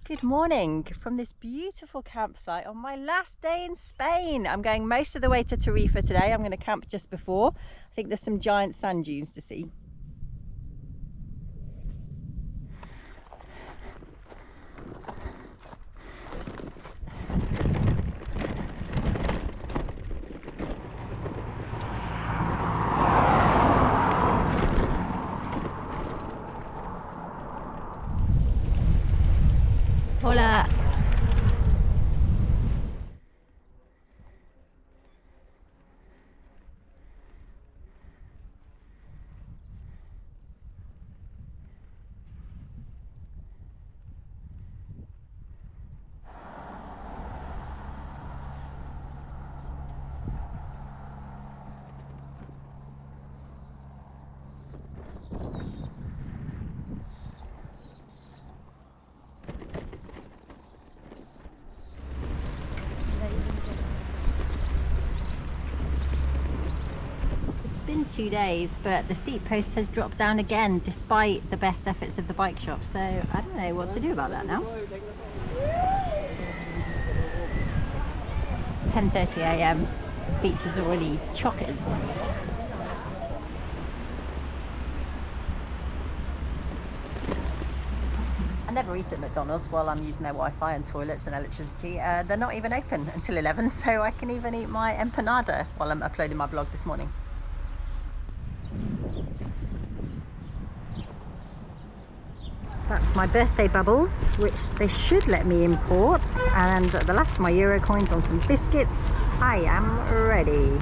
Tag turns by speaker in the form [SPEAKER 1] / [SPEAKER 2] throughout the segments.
[SPEAKER 1] Good morning from this beautiful campsite on my last day in Spain. I'm going most of the way to Tarifa today. I'm going to camp just before. I think there's some giant sand dunes to see. Hola. Been 2 days, but the Seatpost has dropped down again despite the best efforts of the bike shop, so I don't know what to do about that now. 10:30 AM, beach is already chockers. I never eat at McDonald's while I'm using their Wi-Fi and toilets and electricity. They're not even open until 11, so I can even eat my empanada while I'm uploading my vlog this morning. That's my birthday bubbles, which they should let me import, and the last of my Euro coins on some biscuits. I am ready.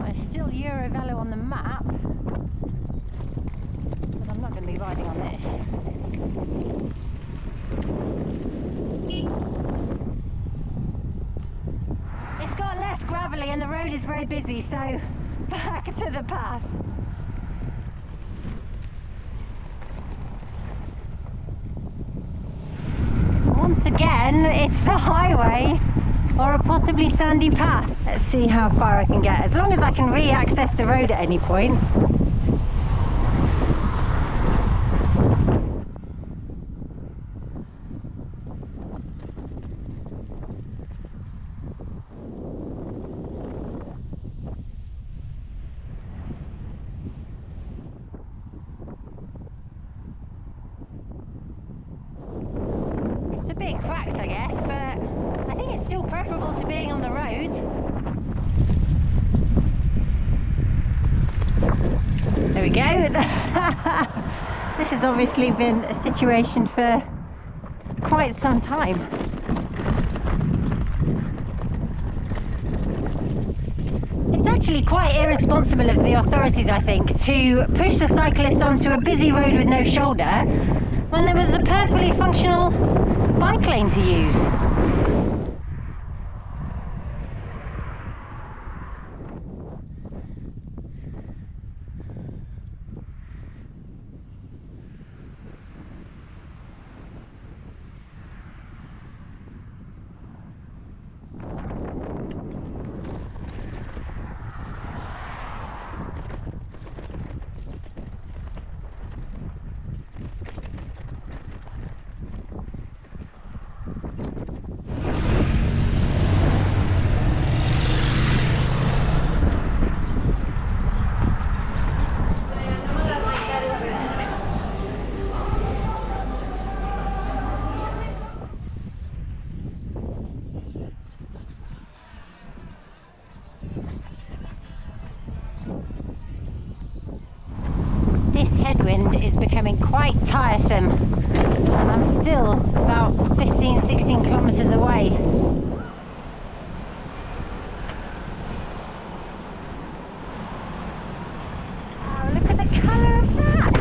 [SPEAKER 1] There's still EuroVelo on the map, but I'm not going to be riding on this. It's got less gravelly and the road is very busy, so back to the path. Once again, it's the highway or a possibly sandy path. Let's see how far I can get, as long as I can re-access the road at any point. It's a bit cracked, I guess, but I think it's still preferable to being on the road. There we go. This has obviously been a situation for quite some time. It's actually quite irresponsible of the authorities, I think, to push the cyclists onto a busy road with no shoulder when there was a perfectly functional bike lane to use. Headwind is becoming quite tiresome, and I'm still about 15-16 kilometers away. Oh, look at the colour of that!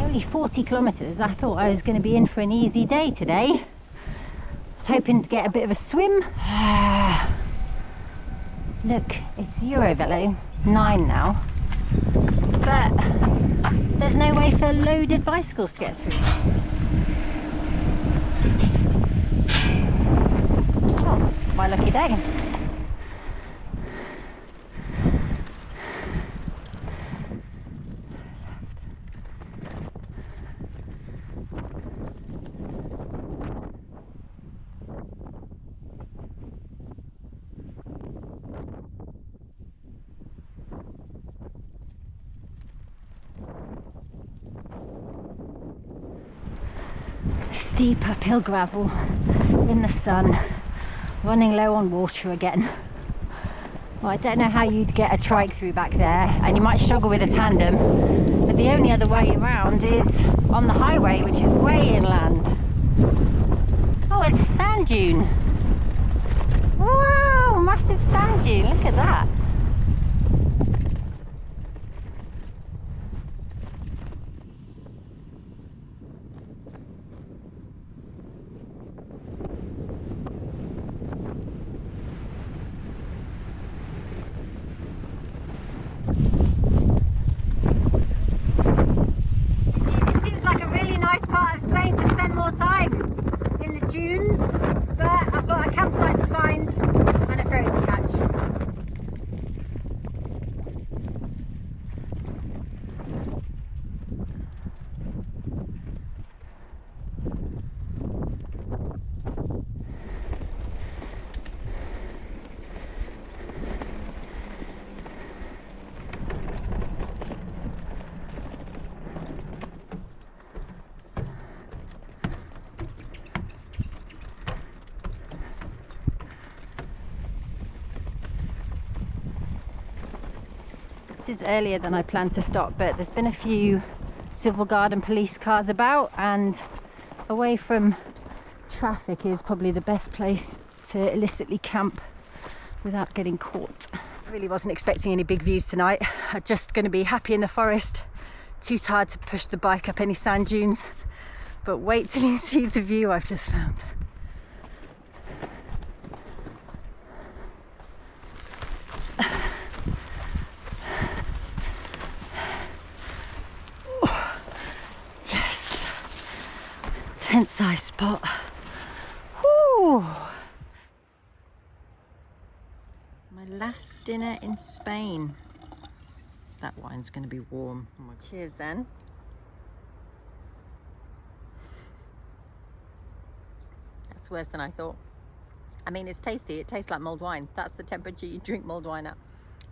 [SPEAKER 1] Only 40 kilometers. I thought I was going to be in for an easy day today. I was hoping to get a bit of a swim. Look, it's EuroVelo 9 now. but there's no way for loaded bicycles to get through. Oh, it's my lucky day. Steep uphill gravel in the sun, running low on water again. Well, I don't know how you'd get a trike through back there, and you might struggle with a tandem, but the only other way around is on the highway, which is way inland. Oh, it's a sand dune. Wow, massive sand dune, look at that. Dunes, but I've got a campsite to find and a ferry to catch. This is earlier than I planned to stop, but there's been a few civil guard and police cars about, and away from traffic is probably the best place to illicitly camp without getting caught. I really wasn't expecting any big views tonight. I'm just going to be happy in the forest, too tired to push the bike up any sand dunes, but wait till you see the view I've just found. Tent-sized spot. Woo. My last dinner in Spain. That wine's going to be warm. Cheers then. That's worse than I thought. I mean, it's tasty. It tastes like mulled wine. That's the temperature you drink mulled wine at.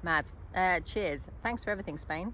[SPEAKER 1] Mad. Cheers. Thanks for everything, Spain.